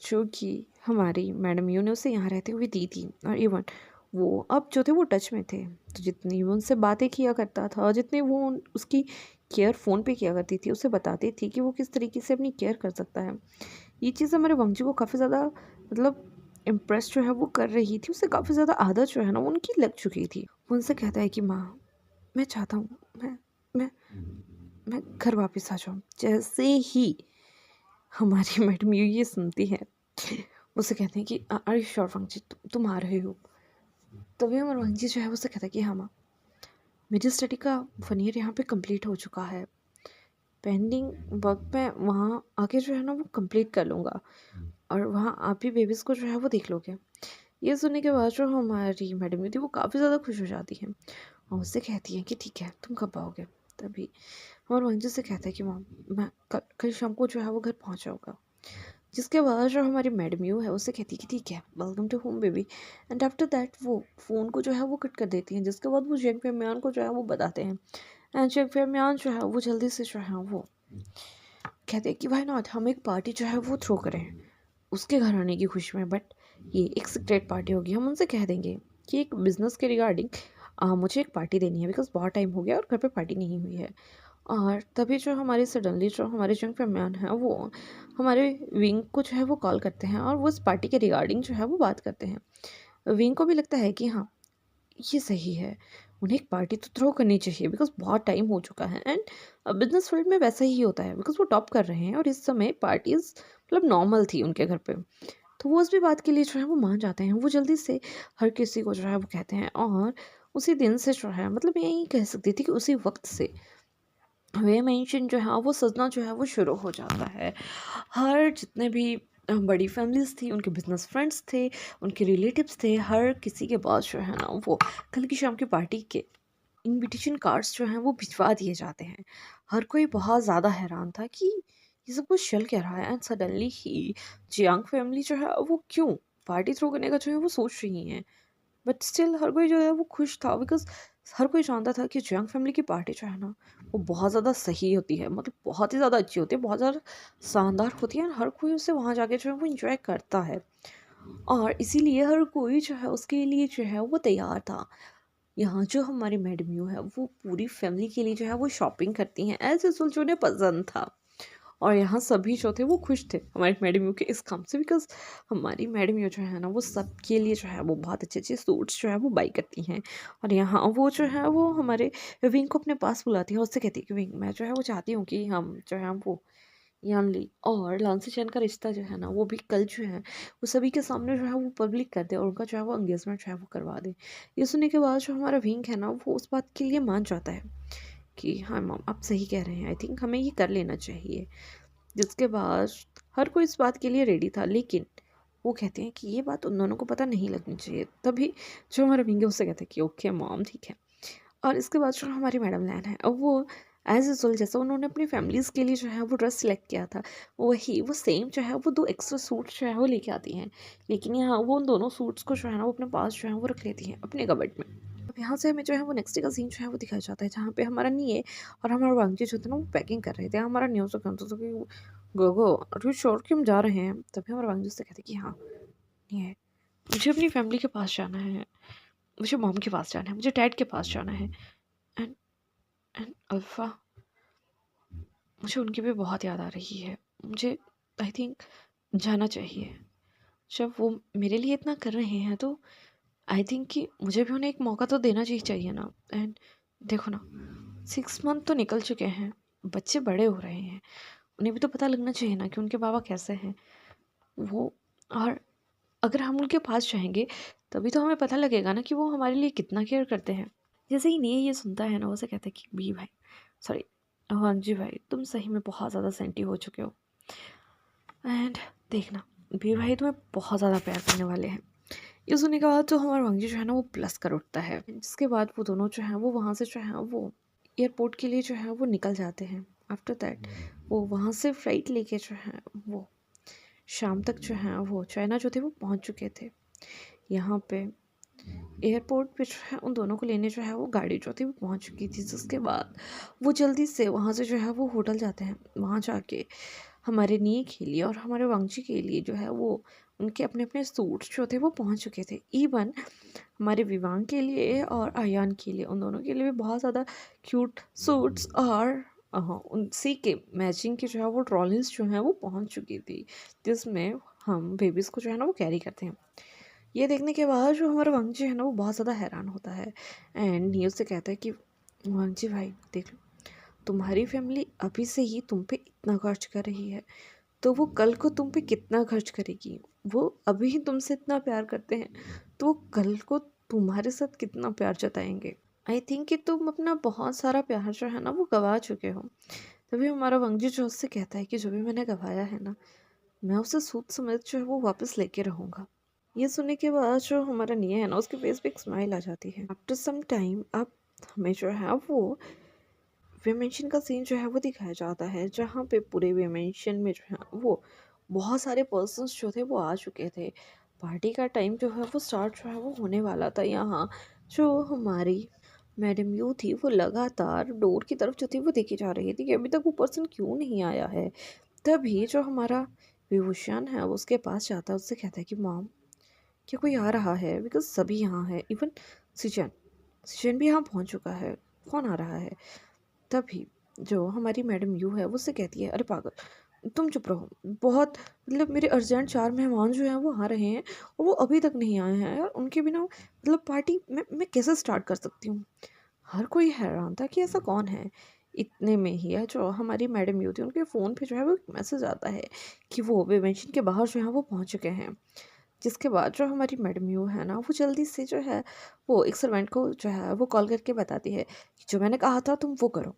जो कि हमारी मैडम यू ने उसे यहाँ रहते हुए दी थी, और इवन वो अब जो थे वो टच में थे, तो जितनी वो उनसे बातें किया करता था, जितनी वो उसकी केयर फ़ोन पे किया करती थी, उसे बताती थी कि वो किस तरीके से अपनी केयर कर सकता है। ये चीज़ हमारे वंगजी को काफ़ी ज़्यादा मतलब इम्प्रेस जो है वो कर रही थी। उसे काफ़ी ज़्यादा आदत जो है ना वो उनकी लग चुकी थी। वो उनसे कहता है कि माँ मैं चाहता हूँ मैं मैं घर वापस आ जाऊँ। जैसे ही हमारी मैडम ये सुनती है उसे कहते हैं कि आर यू श्योर वांगजी तुम आ रहे हो। तभी हमारा वांगजी जो है उसे कहता है कि हाँ माँ, मेरी स्टडी का 1 ईयर यहाँ पे कंप्लीट हो चुका है, पेंडिंग वर्क मैं वहाँ आके जो है ना वो कंप्लीट कर लूँगा, और वहाँ आप ही बेबीज़ को जो है वो देख लोगे। ये सुनने के बाद जो हमारी मैडम थी वो काफ़ी ज़्यादा खुश हो जाती है और उससे कहती है कि ठीक है तुम कब आओगे। तभी हमारे वांगजी से कहता है कि माँ मैं कल शाम को जो है वो घर पहुँच जाऊँगा। जिसके बाद जो हमारी मैडम यू है उससे कहती है कि ठीक है welcome to home baby, and after that वो फ़ोन को जो है वो कट कर देती हैं। जिसके बाद वो जेंग फेमियान को जो है वो बताते हैं, एंड जेंग फेमियान जो है वो जल्दी से जो है वो कहते हैं कि भाई नॉट हम एक पार्टी जो है वो थ्रो करें उसके घर आने की खुशी में, बट ये एक सीक्रेट पार्टी होगी। हम उनसे कह देंगे कि एक बिज़नेस के रिगार्डिंग मुझे एक पार्टी देनी है, बिकॉज़ बहुत टाइम हो गया और घर पे पार्टी नहीं हुई है। और तभी जो हमारे सडनली जो हमारे जंग फरमान हैं वो हमारे विंग को जो है वो कॉल करते हैं और वो इस पार्टी के रिगार्डिंग जो है वो बात करते हैं। विंग को भी लगता है कि हाँ ये सही है, उन्हें एक पार्टी तो थ्रो करनी चाहिए, बिकॉज़ बहुत टाइम हो चुका है। एंड बिजनेस फील्ड में वैसा ही होता है, बिकॉज़ वो टॉप कर रहे हैं और इस समय पार्टीज़ मतलब नॉर्मल थी उनके घर पे। तो वो उस भी बात के लिए जो है वो मान जाते हैं। वो जल्दी से हर किसी को जो है वो कहते हैं, और उसी दिन से जो है मतलब मैं यही कह सकती थी कि उसी वक्त से वे मेंशन जो है वो सजना जो है वो शुरू हो जाता है। हर जितने भी बड़ी फैमिलीज़ थी, उनके बिजनेस फ्रेंड्स थे, उनके रिलेटिव्स थे, हर किसी के पास जो है ना वो कल की शाम की पार्टी के इनविटेशन कार्ड्स जो हैं वो भिजवा दिए जाते हैं। हर कोई बहुत ज़्यादा हैरान था कि ये सब कुछ चल क्या रहा है, and suddenly he Jiang family जो है वो क्यों पार्टी थ्रो करने का जो है वो सोच रही हैं। बट स्टिल हर कोई जो है वो खुश था, बिकॉज हर कोई जानता था कि जियांग फैमिली की पार्टी जो है ना वो बहुत ज़्यादा सही होती है, मतलब बहुत ही ज़्यादा अच्छी होती है, बहुत ज़्यादा शानदार होती है, और हर कोई उसे वहाँ जाके जो है वो इंजॉय करता है। और इसीलिए हर कोई जो है उसके लिए जो है वो तैयार था। यहाँ जो हमारी मैडम यू है वो पूरी फैमिली के लिए जो है वो शॉपिंग करती हैं एज यूजुअल, जो उन्हें पसंद था। और यहाँ सभी जो थे वो खुश थे हमारी मैडम यू के इस काम से, बिकॉज हमारी मैडम यू जो है ना वो सबके लिए जो है वो बहुत अच्छे अच्छे सूट्स जो है वो बाई करती हैं। और यहाँ वो जो है वो हमारे विंग को अपने पास बुलाती है, उससे कहती है कि विंग मैं जो है वो चाहती हूँ कि हम जो है वो यानली और लांसी चैन का रिश्ता जो है ना वो भी कल जो है वो सभी के सामने जो है वो पब्लिक कर दे और उनका जो है वो एंगेजमेंट जो है वो करवा दे। ये सुनने के बाद जो हमारा विंग है ना वो उस बात के लिए मान जाता है कि हाँ मॉम आप सही कह रहे हैं, आई थिंक हमें ये कर लेना चाहिए। जिसके बाद हर कोई इस बात के लिए रेडी था, लेकिन वो कहते हैं कि ये बात उन दोनों को पता नहीं लगनी चाहिए। तभी जो हमारा विंग है उससे कहते हैं कि ओके मॉम ठीक है। और इसके बाद जो हमारी मैडम लैन है, अब वो एज यूजल जैसा उन्होंने अपनी फैमिलीज़ के लिए जो है वो ड्रेस सेलेक्ट किया था, वही वो सेम जो है वो 2 एक्स्ट्रा सूट जो है वो लेके आती हैं। लेकिन यहाँ वो उन दोनों सूट्स को जो है ना वो अपने पास जो है वो रख लेती हैं अपने कबर्ड में। अब यहाँ से हमें जो है वो नेक्स्ट डे का सीन जो है वो दिखाया जाता है, जहाँ पे हमारा निये और हमारा वांगजी जो थे ना वो पैकिंग कर रहे थे। हमारा नियो से कहता था कि गोगो आर यू श्योर कि हम जा रहे हैं? तभी हमारा वांगजी से कहते कि हाँ निये, मुझे अपनी फैमिली के पास जाना है, मुझे मॉम के पास जाना है, मुझे डैड के पास जाना है। एंड एंड अल्फ़ा, मुझे उनकी भी बहुत याद आ रही है, मुझे आई थिंक जाना चाहिए। जब वो मेरे लिए इतना कर रहे हैं तो आई थिंक कि मुझे भी उन्हें एक मौका तो देना चाहिए ना। एंड देखो ना 6 मंथ तो निकल चुके हैं, बच्चे बड़े हो रहे हैं, उन्हें भी तो पता लगना चाहिए ना कि उनके बाबा कैसे हैं वो। और अगर हम उनके पास जाएंगे तभी तो हमें पता लगेगा ना कि वो हमारे लिए कितना केयर करते हैं। जैसे ही नहीं ये सुनता है ना वो से कहता है कि बी भाई, सॉरी हाँ जी भाई, तुम सही में बहुत ज़्यादा सेंटी हो चुके हो। एंड देखना बी भाई तुम्हें बहुत ज़्यादा प्यार करने वाले हैं। ये सुनने के बाद तो हमारा वांगजी जो है ना वो प्लस कर उठता है। जिसके बाद वो दोनों जो हैं वो वहाँ से जो है वो एयरपोर्ट के लिए जो है वो निकल जाते हैं। आफ्टर दैट वो वहाँ से फ्लाइट लेके जो है वो शाम तक जो है वो चाइना जो थे वो पहुँच चुके थे। यहाँ पे एयरपोर्ट पे जो है उन दोनों को लेने जो है वो गाड़ी जो थी वो पहुँच चुकी थी। जिसके बाद वो जल्दी से वहाँ से जो है वो होटल जाते हैं। वहाँ जाके हमारे निये के लिए और हमारे वांगजी के लिए जो है वो उनके अपने अपने सूट्स जो थे वो पहुँच चुके थे। इवन हमारे विवांग के लिए और आयान के लिए, उन दोनों के लिए भी बहुत ज़्यादा क्यूट सूट्स और उनसी के मैचिंग के जो है वो ट्रॉलीज जो हैं वो पहुँच चुकी थी, जिसमें हम बेबीज़ को जो है ना वो कैरी करते हैं। ये देखने के बाद जो हमारा वांगजी है ना वो बहुत ज़्यादा हैरान होता है। एंड नियो से कहता है कि वांगजी भाई देख लो, तुम्हारी फैमिली अभी से ही तुम पे इतना खर्च कर रही है तो वो कल को तुम पे कितना खर्च करेगी। वो अभी ही तुमसे इतना प्यार करते हैं तो वो कल को तुम्हारे साथ कितना प्यार जताएंगे। आई थिंक कि तुम अपना बहुत सारा प्यार जो है ना वो गवा चुके हो। तभी हमारा वंगजी जो उससे कहता है कि जो भी मैंने गवाया है ना मैं उसे सूद समेत जो है वो वापस लेके रहूँगा। ये सुनने के बाद जो हमारा निया है ना उसके फेस पे एक स्माइल आ जाती है। आफ्टर सम टाइम अब हमें जो है वो वेमेंशन का सीन जो है वो दिखाया जाता है, जहाँ पे पूरे वेमेंशन में जो है वो बहुत सारे पर्सन्स जो थे वो आ चुके थे। पार्टी का टाइम जो है वो स्टार्ट जो है वो होने वाला था। यहाँ जो हमारी मैडम यू थी वो लगातार डोर की तरफ जो थी वो देखी जा रही थी कि अभी तक वो पर्सन क्यों नहीं आया है। तभी जो हमारा विभूषण है वो उसके पास जाता है, उससे कहता है कि मॉम क्या कोई आ रहा है, बिकॉज सभी यहाँ है, इवन सिजन सिजन भी यहाँ पहुँच चुका है, कौन आ रहा है। तभी जो हमारी मैडम यू है वो उससे कहती है अरे पागल तुम चुप रहो, बहुत मतलब मेरे अर्जेंट 4 मेहमान जो हैं वो आ रहे हैं और वो अभी तक नहीं आए हैं यार, उनके बिना मतलब पार्टी मैं कैसे स्टार्ट कर सकती हूँ। हर कोई हैरान था कि ऐसा कौन है। इतने में ही है जो हमारी मैडम यू थी उनके फ़ोन पे जो है वो मैसेज आता है कि वो वेमेंशन के बाहर जो है वो पहुँच चुके हैं। जिसके बाद जो हमारी मैडम यू है ना वो जल्दी से जो है वो एक सर्वेंट को जो है वो कॉल करके बताती है कि जो मैंने कहा था तुम वो करो।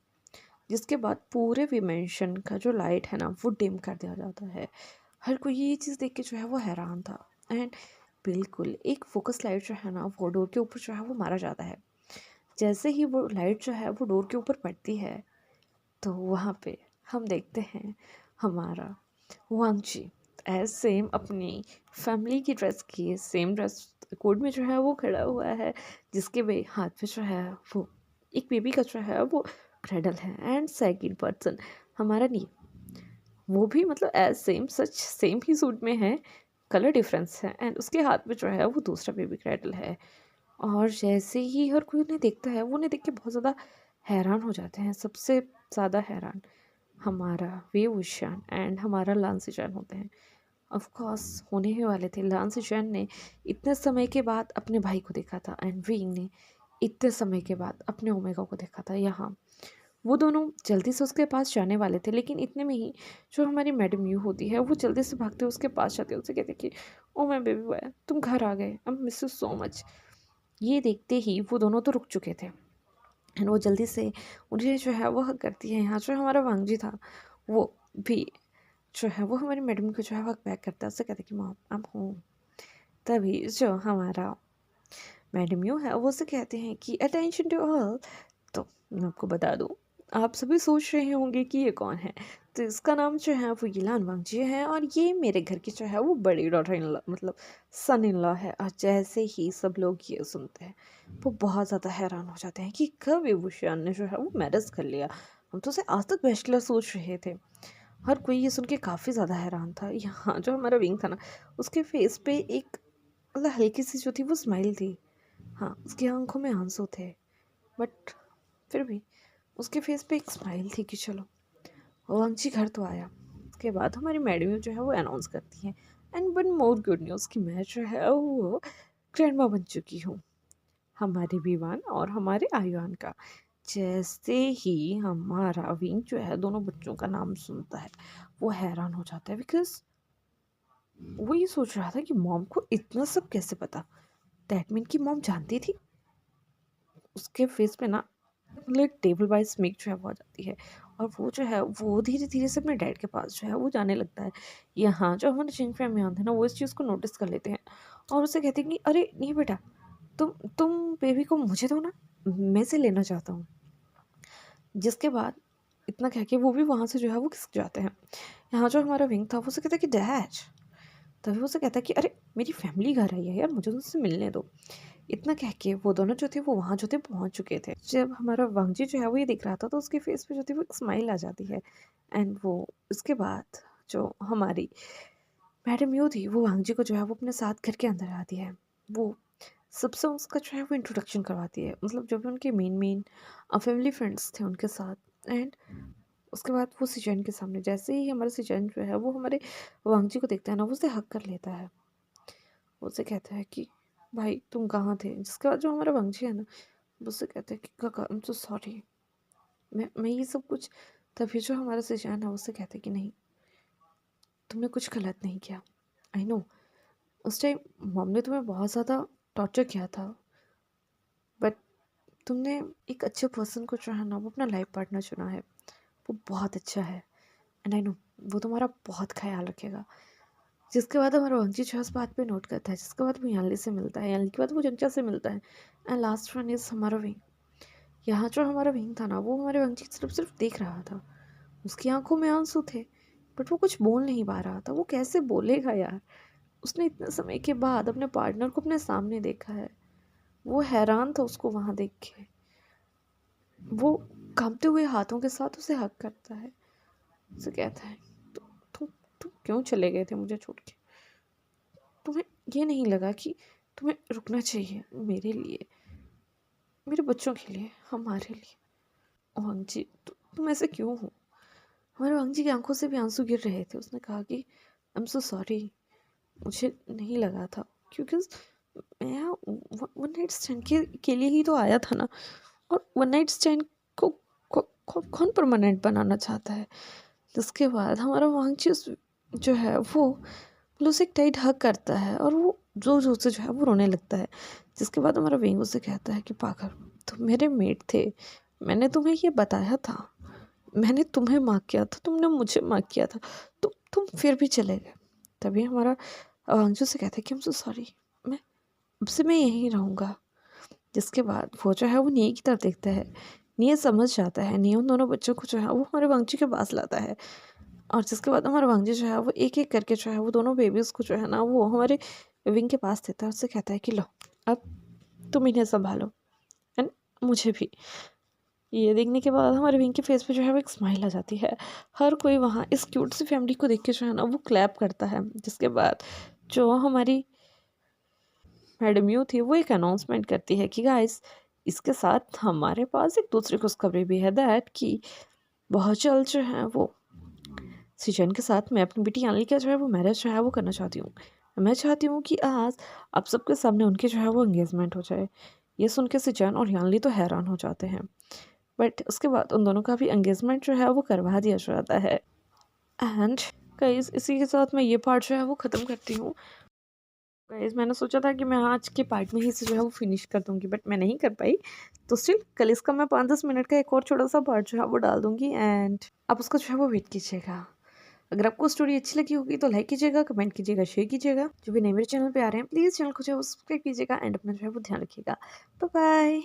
जिसके बाद पूरे विमेंशन का जो लाइट है ना वो डिम कर दिया जाता है। हर कोई ये चीज़ देख के जो है वो हैरान था। एंड बिल्कुल एक फोकस लाइट जो है ना वो डोर के ऊपर जो है वो मारा जाता है। जैसे ही वो लाइट जो है वो डोर के ऊपर पड़ती है तो वहाँ पे हम देखते हैं हमारा वांगची एज सेम अपनी फैमिली की ड्रेस की सेम ड्रेस कोड में जो है वो खड़ा हुआ है, जिसके भी हाथ में जो है वो एक बेबी का जो है वो क्रेडल है। एंड सेकंड पर्सन हमारा नी, वो भी मतलब एज सेम सच सेम ही सूट में है, कलर डिफरेंस है एंड उसके हाथ में जो है वो दूसरा बेबी क्रैडल है। और जैसे ही हर कोई उन्हें देखता है वो उन्हें देख के बहुत ज़्यादा हैरान हो जाते हैं। सबसे ज़्यादा हैरान हमारा वेवुशियन एंड हमारा लांसीचैन होते हैं। ऑफ कोर्स होने ही वाले थे। लांसीचैन ने इतने समय के बाद अपने भाई को देखा था एंड विंग ने इतने समय के बाद अपने ओमेगा को देखा था। यहाँ वो दोनों जल्दी से उसके पास जाने वाले थे, लेकिन इतने में ही जो हमारी मैडम यू होती है वो जल्दी से भागते उसके पास जाते उससे कहते कि ओ माय बेबी बॉय, तुम घर आ गए, I miss you so much. ये देखते ही वो दोनों तो रुक चुके थे एंड वो जल्दी से उन्हें जो है वो हक करती है। यहाँ जो हमारा वांगजी था वो भी जो है वो हमारी मैडम को जो है हक बैक करता है, उससे कहते कि मॉम आई एम होम। तभी जो हमारा मैडम यू है वो उससे कहते हैं कि अटेंशन टू ऑल। तो मैं आपको बता दूँ, आप सभी सोच रहे होंगे कि ये कौन है। तो इसका नाम जो है वो यिलान वांगजी है और ये मेरे घर की जो है वो बड़ी डॉटर इन लॉ मतलब सन इन लॉ है। और जैसे ही सब लोग ये सुनते हैं वो बहुत ज़्यादा हैरान हो जाते हैं कि कब विभूषण ने जो है वो मैरिज कर लिया। हम तो उसे आज तक बैचलर सोच रहे थे। हर कोई ये सुन के काफ़ी ज़्यादा हैरान था। यहाँ जो हमारा विंग था ना, उसके फेस पे एक मतलब हल्की सी जो थी वो स्माइल थी। हाँ, उसकी आंखों में आंसू थे, बट फिर भी उसके फेस पे एक स्माइल थी कि चलो वांगजी घर तो आया। उसके बाद हमारी मैडम जो है वो अनाउंस करती है and one more good news कि मैं जो है वो ग्रैंडमा बन चुकी हूँ, हमारे विवान और हमारे आयुआन का। जैसे ही हमारा विंग जो है दोनों बच्चों का नाम सुनता है वो हैरान हो जाता है, बिकॉज वो ये सोच रहा था कि मॉम को इतना सब कैसे पता। दैट मीन कि मॉम जानती थी। उसके फेस पे ना मतलब टेबल बाय स्मेक जो है वो आ जाती है और वो जो है वो धीरे धीरे से अपने डैड के पास जो है वो जाने लगता है। यहाँ जो हमारे चिंग फैमिली आते हैं ना वो इस चीज़ को नोटिस कर लेते हैं और उससे कहते हैं कि अरे नहीं बेटा, तुम बेबी को मुझे दो ना, मैं से लेना चाहता हूँ। जिसके बाद इतना कह के वो भी वहाँ से जो है वो खिसक जाते हैं। यहाँ जो हमारा विंग था वो उसे कहता है कि डैड। तभी वो उसे कहता है कि अरे मेरी फैमिली घर आई है यार, मुझे उनसे मिलने दो। इतना कह के वो दोनों जो थे वो वहाँ जो थे पहुँच चुके थे। जब हमारा वांगजी जो है वो ये दिख रहा था तो उसके फेस पे जो थी वो एक स्माइल आ जाती है एंड वो उसके बाद जो हमारी मैडम यू थी वो वांगजी को जो है वो अपने साथ घर के अंदर आती है। वो सबसे उसका जो है वो इंट्रोडक्शन करवाती है, मतलब जो भी उनके मेन फैमिली फ्रेंड्स थे उनके साथ। एंड उसके बाद वो सिजन के सामने जैसे ही हमारा सिजन जो है वो हमारे वांगजी को देखता है ना वो उसे हक कर लेता है। वो उसे कहता है कि भाई तुम कहाँ थे। जिसके बाद जो हमारा वांगजी है ना वो उससे कहता है कि काका आई एम सो सॉरी, मैं ये सब कुछ। तभी जो हमारा सिजन है उससे कहता है कि नहीं, तुमने कुछ गलत नहीं किया। आई नो उस टाइम मॉम ने तुम्हें बहुत ज़्यादा टॉर्चर किया था, बट तुमने एक अच्छे पर्सन को जो है ना वो अपना लाइफ पार्टनर चुना है, वो बहुत अच्छा है एंड आई नो वो तुम्हारा बहुत ख्याल रखेगा। जिसके बाद हमारा वांगजी जो है उस बात पे नोट करता है। जिसके बाद वो यानली से मिलता है, यानली के बाद वो चंचा से मिलता है एंड लास्ट वन इज़ हमारा विंग। यहाँ जो हमारा विंग था ना वो हमारे वांगजी की तरफ सिर्फ देख रहा था। उसकी आंखों में आंसू थे बट वो कुछ बोल नहीं पा रहा था। वो कैसे बोलेगा यार, उसने इतने समय के बाद अपने पार्टनर को अपने सामने देखा है। वो हैरान था उसको वहाँ देख के। वो कांपते हुए हाथों के साथ उसे हक करता है, उसे कहता है तुम तुम तुम क्यों चले गए थे मुझे छोड़ के। तुम्हें ये नहीं लगा कि तुम्हें रुकना चाहिए मेरे लिए, मेरे बच्चों के लिए, हमारे लिए। वांगजी तुम ऐसे क्यों हो। हमारे वांगजी की आंखों से भी आंसू गिर रहे थे। उसने कहा कि आई एम सो सॉरी, मुझे नहीं लगा था, क्योंकि मैं वन नाइट स्टैंड के लिए ही तो आया था ना। और वन नाइट स्टैंड को कौन परमानेंट बनाना चाहता है। जिसके बाद हमारा वांगची जो है वो मतलब उसे एक टाइट हक करता है और वो जोर जोर से जो है वो रोने लगता है। जिसके बाद हमारा विंग उसे कहता है कि पागल, तुम मेरे मेट थे, मैंने तुम्हें ये बताया था, मैंने तुम्हें मार्क किया था, तुमने मुझे मार्क किया था, तो तुम फिर भी चले गए। तभी हमारा वांगचू से कहता है कि हम सो सॉरी, मैं अब से मैं यहीं रहूँगा। जिसके बाद वो जो है वो नी की तरफ देखता है। नी समझ जाता है, नी उन दोनों बच्चों को जो है वो हमारे वांगजी के पास लाता है। और जिसके बाद हमारा वांगजी जो है वो एक एक करके जो है वो दोनों बेबीज़ को जो है ना वो हमारे विंग के पास देता है। उससे कहता है कि लो अब तुम इन्हें संभालो एंड मुझे भी। ये देखने के बाद हमारे विंग के फेस पे जो है वो एक स्माइल आ जाती है। हर कोई वहाँ इस क्यूट सी फैमिली को देख के जो है ना वो क्लैप करता है। जिसके बाद जो हमारी मैडम यू थी वो एक अनाउंसमेंट करती है कि गाइस इसके साथ हमारे पास एक दूसरी खुशखबरी भी है दैट कि बहुत जल्द जो है वो सिजन के साथ मैं अपनी बेटी यानली का जो है वो मैरिज जो है वो करना चाहती हूँ। मैं चाहती हूँ कि आज आप सबके सामने उनके जो है वो एंगेजमेंट हो जाए। ये सुन के सिजन और यानली तो हैरान हो जाते हैं, बट उसके बाद उन दोनों का भी एंगेजमेंट जो है वो करवा दिया जाता है। एंड गाइस इसी के साथ मैं ये पार्ट जो है वो ख़त्म करती हूँ। गाइस मैंने सोचा था कि मैं आज के पार्ट में ही से जो है वो फिनिश कर दूँगी, बट मैं नहीं कर पाई। तो स्टिल कल इसका मैं 5-10 मिनट का एक और छोटा-सा पार्ट जो है वो डाल दूँगी एंड आप उसका जो है वो वेट कीजिएगा। अगर आपको स्टोरी अच्छी लगी होगी तो लाइक कीजिएगा, कमेंट कीजिएगा, शेयर कीजिएगा। जो भी नए मेरे चैनल पे आ रहे हैं प्लीज़ चैनल को जो है वो सब्सक्राइब कीजिएगा एंड अपना जो है वो ध्यान रखिएगा। Bye bye.